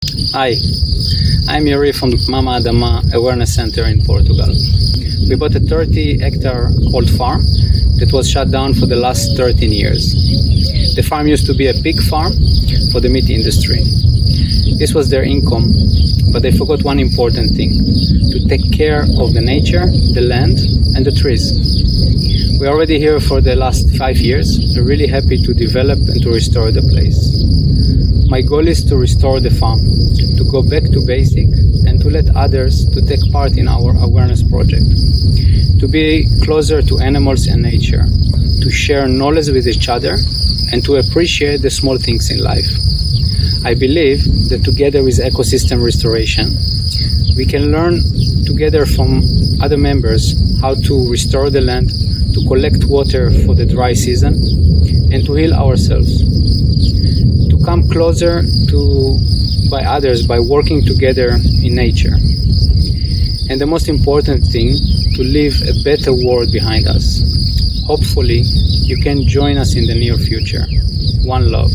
Hi, I'm Yuri from Mama-Adama Awareness Center in Portugal. We bought a 30-hectare old farm that was shut down for the last 13 years. The farm used to be a pig farm for the meat industry. This was their income, but they forgot one important thing: to take care of the nature, the land, and the trees. We're already here for the last 5 years. We're really happy to develop and to restore the place. My goal is to restore the farm, to go back to basic, and to let others to take part in our awareness project, to be closer to animals and nature, to share knowledge with each other, and to appreciate the small things in life. I believe that together with ecosystem restoration, we can learn together from other members how to restore the land, to collect water for the dry season, and to heal ourselves. To come closer by others by working together in nature. And the most important thing, to leave a better world behind us. Hopefully, you can join us in the near future. One love.